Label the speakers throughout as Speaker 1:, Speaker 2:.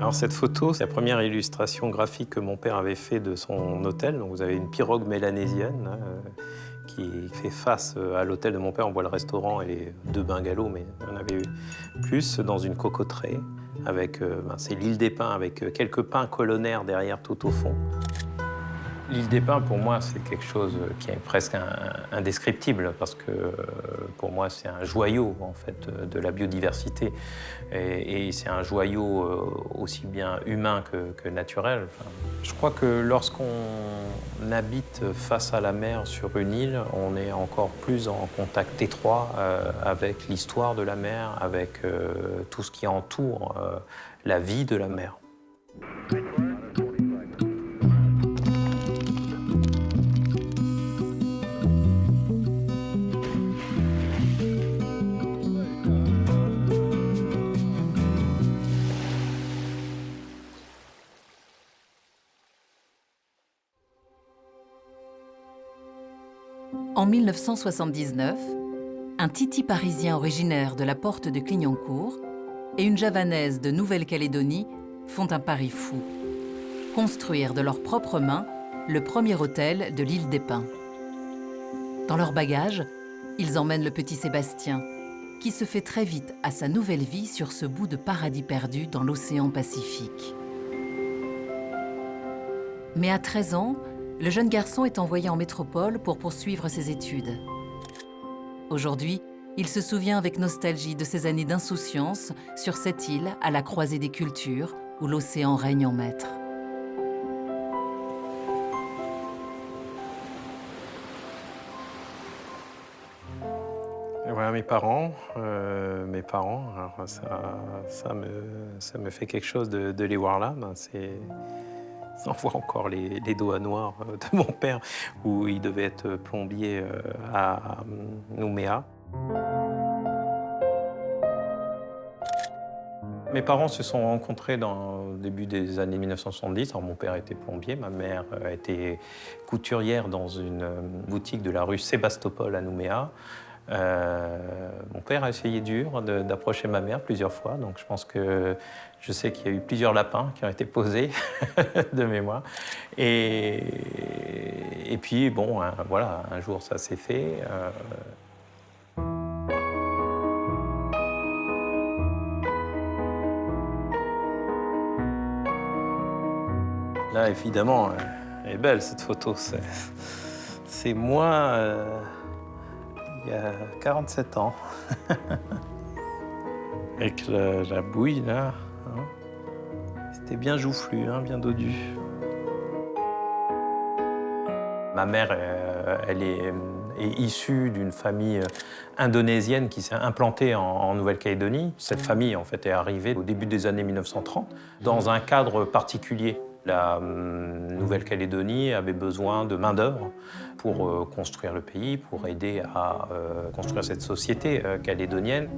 Speaker 1: Alors cette photo, c'est la première illustration graphique que mon père avait fait de son hôtel. Donc vous avez une pirogue mélanésienne là, qui fait face à l'hôtel de mon père. On voit le restaurant et les deux bungalows, mais il y en avait plus dans une cocoterie. Avec, c'est l'île des Pins avec quelques pins colonnaires derrière tout au fond. L'île des Pins, pour moi, c'est quelque chose qui est presque indescriptible parce que pour moi, c'est un joyau en fait de la biodiversité et c'est un joyau aussi bien humain que naturel. Enfin, je crois que lorsqu'on habite face à la mer sur une île, on est encore plus en contact étroit avec l'histoire de la mer, avec tout ce qui entoure la vie de la mer.
Speaker 2: En 1979, un Titi parisien originaire de la porte de Clignancourt et une javanaise de Nouvelle-Calédonie font un pari fou. Construire de leurs propres mains le premier hôtel de l'île des Pins. Dans leur bagage, ils emmènent le petit Sébastien, qui se fait très vite à sa nouvelle vie sur ce bout de paradis perdu dans l'océan Pacifique. Mais à 13 ans, le jeune garçon est envoyé en métropole pour poursuivre ses études. Aujourd'hui, il se souvient avec nostalgie de ses années d'insouciance sur cette île à la croisée des cultures où l'océan règne en maître.
Speaker 1: Et voilà mes parents. Alors ça me fait quelque chose de les voir là. On voit encore les doigts noirs de mon père, où il devait être plombier à Nouméa. Mes parents se sont rencontrés au début des années 1970. Alors, mon père était plombier, ma mère était couturière dans une boutique de la rue Sébastopol à Nouméa. Mon père a essayé dur d'approcher ma mère plusieurs fois, donc je sais qu'il y a eu plusieurs lapins qui ont été posés de mémoire. Et puis bon, voilà, un jour ça s'est fait. Là, évidemment, elle est belle cette photo. C'est moi. Il y a 47 ans, avec la bouille là, hein. C'était bien joufflu, hein, bien dodu. Ma mère, elle est issue d'une famille indonésienne qui s'est implantée en Nouvelle-Calédonie. Cette famille, en fait, est arrivée au début des années 1930 dans un cadre particulier. La Nouvelle-Calédonie avait besoin de main-d'œuvre pour construire le pays, pour aider à construire cette société calédonienne.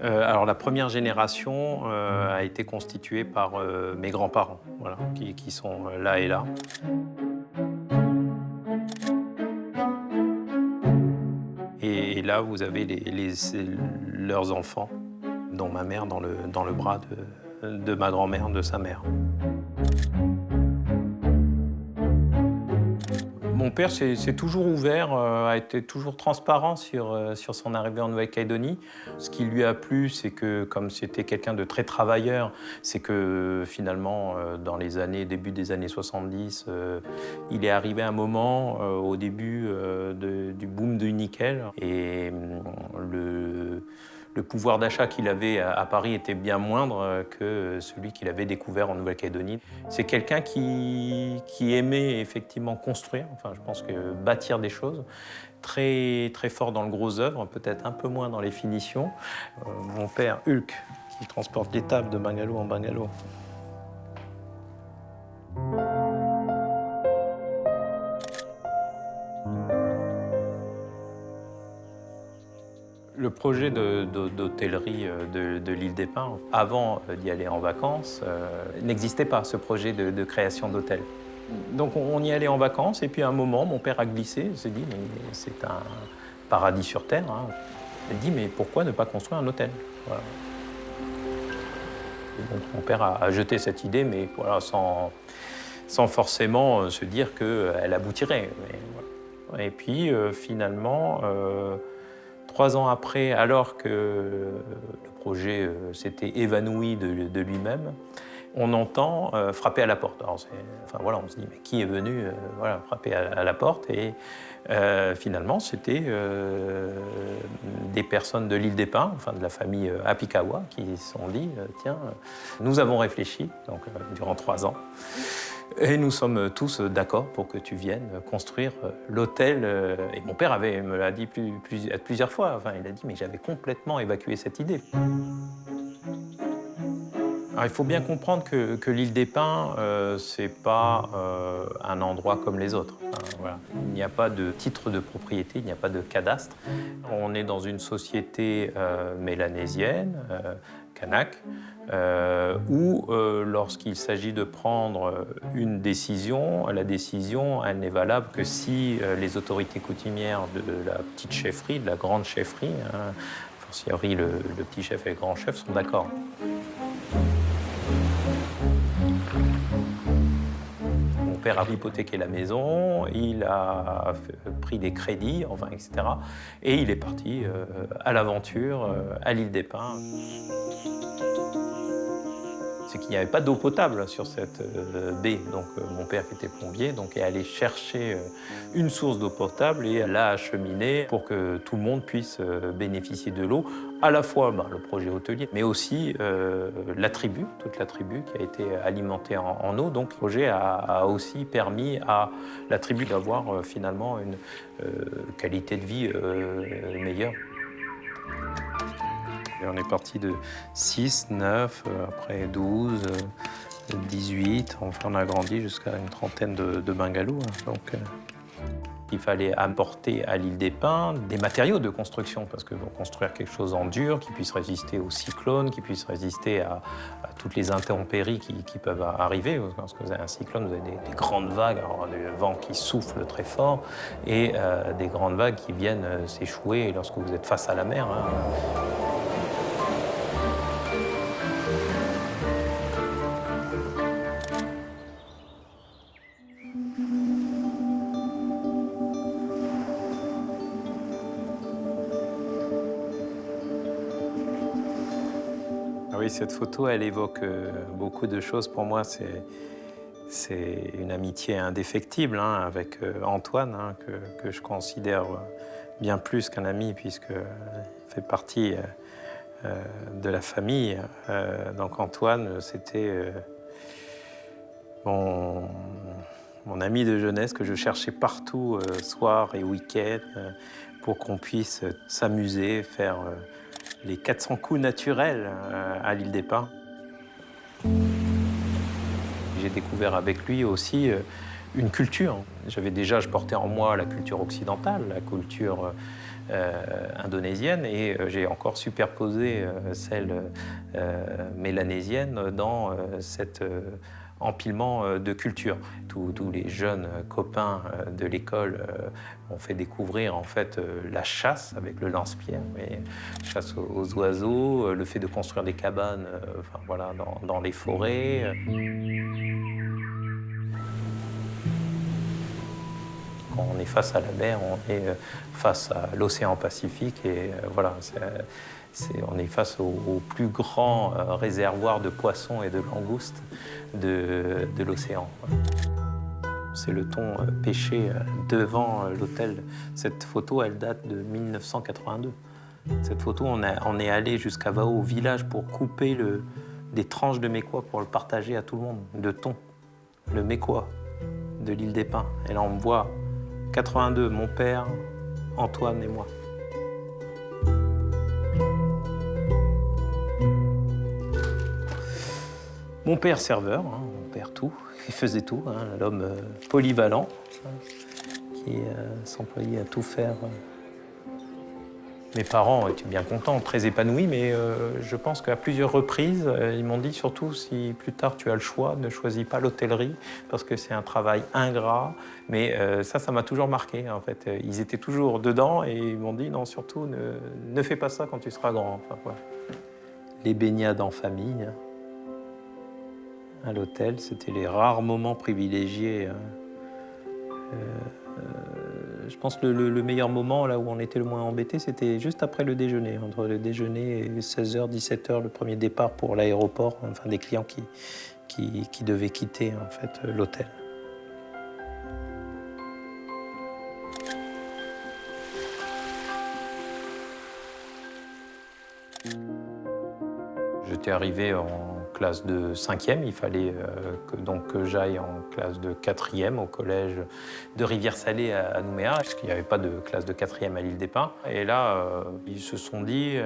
Speaker 1: Alors la première génération a été constituée par mes grands-parents, voilà, qui sont là et là. Et là, vous avez leurs enfants, dont ma mère dans le bras de ma grand-mère, de sa mère. Mon père s'est toujours ouvert, a été toujours transparent sur son arrivée en Nouvelle-Calédonie. Ce qui lui a plu, c'est que, comme c'était quelqu'un de très travailleur, c'est que finalement, dans début des années 70, il est arrivé un moment, au début du boom du nickel, et le pouvoir d'achat qu'il avait à Paris était bien moindre que celui qu'il avait découvert en Nouvelle-Calédonie. C'est quelqu'un qui aimait effectivement construire, enfin je pense que bâtir des choses, très, très fort dans le gros œuvre, peut-être un peu moins dans les finitions. Mon père, Hulk, qui transporte les tables de bungalow en bungalow. Le projet d'hôtellerie de l'île des Pins, avant d'y aller en vacances, n'existait pas, ce projet de création d'hôtel. Donc on y allait en vacances, et puis à un moment, mon père a glissé, il s'est dit, mais c'est un paradis sur Terre, hein. Il a dit, mais pourquoi ne pas construire un hôtel? Voilà. donc mon père a jeté cette idée, mais voilà, sans forcément se dire qu'elle aboutirait. Mais voilà. Et puis finalement, 3 ans après, alors que le projet s'était évanoui de lui-même, on entend frapper à la porte. Alors enfin, voilà, on se dit, mais qui est venu voilà, frapper à la porte? Et finalement, c'était des personnes de l'île des Pins, enfin de la famille Apikawa, qui se sont dit, tiens, nous avons réfléchi, donc durant 3 ans, et nous sommes tous d'accord pour que tu viennes construire l'hôtel. Et mon père me l'a dit plusieurs fois. Enfin, il a dit, mais j'avais complètement évacué cette idée. Alors, il faut bien comprendre que l'île des Pins, c'est pas un endroit comme les autres. Enfin, voilà. Il n'y a pas de titre de propriété, il n'y a pas de cadastre. On est dans une société mélanésienne, kanak, où lorsqu'il s'agit de prendre une décision, la décision, elle n'est valable que si les autorités coutumières de la petite chefferie, de la grande chefferie, hein, fortiori le petit chef et le grand chef, sont d'accord. Mon père a hypothéqué la maison, il a pris des crédits, enfin, etc. Et il est parti à l'aventure à l'île des Pins. C'est qu'il n'y avait pas d'eau potable sur cette baie. Donc mon père, qui était plombier, donc, est allé chercher une source d'eau potable et l'a acheminée pour que tout le monde puisse bénéficier de l'eau. À la fois le projet hôtelier, mais aussi la tribu, toute la tribu qui a été alimentée en eau. Donc le projet a aussi permis à la tribu d'avoir finalement une qualité de vie meilleure. Et on est parti de 6, 9, après 12, 18. Enfin, on a grandi jusqu'à une trentaine de bungalows. Donc, il fallait apporter à l'île des Pins des matériaux de construction, parce que construire quelque chose en dur, qui puisse résister aux cyclones, qui puisse résister à toutes les intempéries qui peuvent arriver. Parce que vous avez un cyclone, vous avez des grandes vagues, alors des vents qui soufflent très fort, et des grandes vagues qui viennent s'échouer lorsque vous êtes face à la mer. Hein. Oui, cette photo, elle évoque beaucoup de choses. Pour moi, c'est une amitié indéfectible hein, avec Antoine, hein, que je considère bien plus qu'un ami, puisqu'il fait partie de la famille. Donc Antoine, c'était mon ami de jeunesse que je cherchais partout, soir et week-end, pour qu'on puisse s'amuser, faire les 400 coups naturels à l'île des Pins. J'ai découvert avec lui aussi une culture. Je portais en moi la culture occidentale, la culture indonésienne, et j'ai encore superposé celle mélanésienne dans cet empilement de culture. Tous les jeunes copains de l'école m'ont fait découvrir en fait la chasse avec le lance-pierre, chasse aux oiseaux, le fait de construire des cabanes enfin, voilà, dans les forêts. Quand on est face à la mer, on est face à l'océan Pacifique et voilà, on est face au plus grand réservoir de poissons et de langoustes de l'océan. C'est le thon pêché devant l'hôtel. Cette photo, elle date de 1982. Cette photo, on est allé jusqu'à Vao, au village, pour couper des tranches de mécois pour le partager à tout le monde, de thon, le mécois de l'île des Pins. Et là, on me voit 82, mon père, Antoine et moi. Mon père serveur, hein, mon père tout, il faisait tout, hein, l'homme polyvalent, qui s'employait à tout faire. Mes parents étaient bien contents, très épanouis, mais je pense qu'à plusieurs reprises, ils m'ont dit surtout si plus tard tu as le choix, ne choisis pas l'hôtellerie parce que c'est un travail ingrat. Mais ça m'a toujours marqué en fait. Ils étaient toujours dedans et ils m'ont dit non, surtout ne fais pas ça quand tu seras grand. Enfin, voilà. Les baignades en famille. à l'hôtel. C'était les rares moments privilégiés. Je pense que le meilleur moment, là où on était le moins embêté, c'était juste après le déjeuner. Entre le déjeuner et 16h, 17h, le premier départ pour l'aéroport, enfin des clients qui devaient quitter en fait, l'hôtel. J'étais arrivé en classe de 5e, il fallait que j'aille en classe de 4e au collège de Rivière-Salée à Nouméa, parce qu'il n'y avait pas de classe de 4e à l'île des Pins. Et là, ils se sont dit,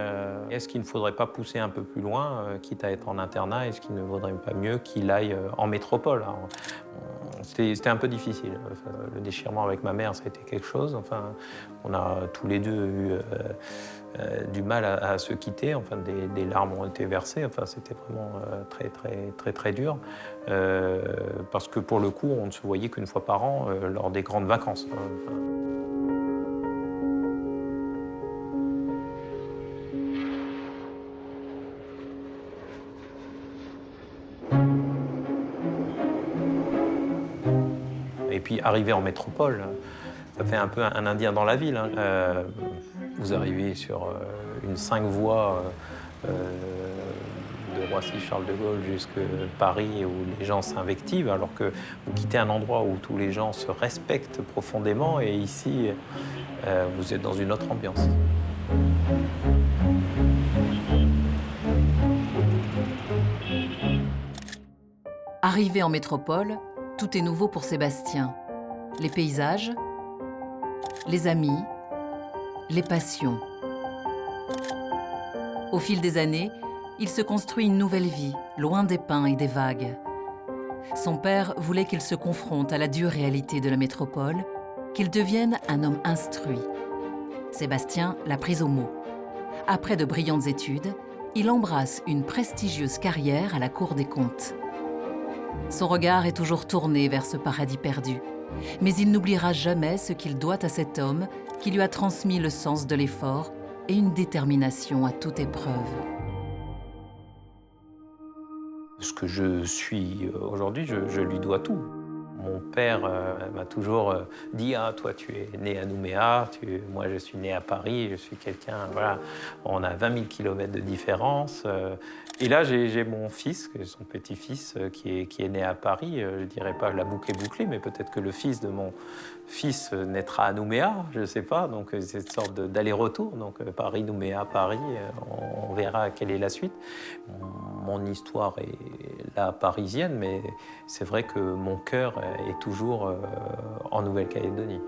Speaker 1: est-ce qu'il ne faudrait pas pousser un peu plus loin, quitte à être en internat, est-ce qu'il ne vaudrait pas mieux qu'il aille en métropole? Alors, c'était un peu difficile. Enfin, le déchirement avec ma mère, ça a été quelque chose. Enfin, on a tous les deux eu du mal à se quitter. Enfin, des larmes ont été versées. Enfin, c'était vraiment très dur. Parce que pour le coup, on ne se voyait qu'une fois par an lors des grandes vacances. Enfin, et puis, arriver en métropole, ça fait un peu un Indien dans la ville. Hein. Vous arrivez sur une 5 voies de Roissy-Charles de Gaulle jusqu'à Paris où les gens s'invectivent, alors que vous quittez un endroit où tous les gens se respectent profondément et ici, vous êtes dans une autre ambiance.
Speaker 2: Arrivé en métropole, tout est nouveau pour Sébastien. Les paysages, les amis, les passions. Au fil des années, il se construit une nouvelle vie, loin des pins et des vagues. Son père voulait qu'il se confronte à la dure réalité de la métropole, qu'il devienne un homme instruit. Sébastien l'a pris au mot. Après de brillantes études, il embrasse une prestigieuse carrière à la Cour des comptes. Son regard est toujours tourné vers ce paradis perdu. Mais il n'oubliera jamais ce qu'il doit à cet homme qui lui a transmis le sens de l'effort et une détermination à toute épreuve.
Speaker 1: Ce que je suis aujourd'hui, je lui dois tout. Mon père m'a toujours dit « Ah, toi, tu es né à Nouméa, moi, je suis né à Paris, je suis quelqu'un... » Voilà, on a 20 000 kilomètres de différence. Et là, j'ai mon fils, son petit-fils, qui est né à Paris. Je ne dirais pas la boucle est bouclée, mais peut-être que le fils de mon fils naîtra à Nouméa, je ne sais pas. Donc, c'est cette sorte d'aller-retour. Donc, Paris, Nouméa, Paris, on verra quelle est la suite. Mon histoire est là parisienne, mais c'est vrai que mon cœur est toujours en Nouvelle-Calédonie.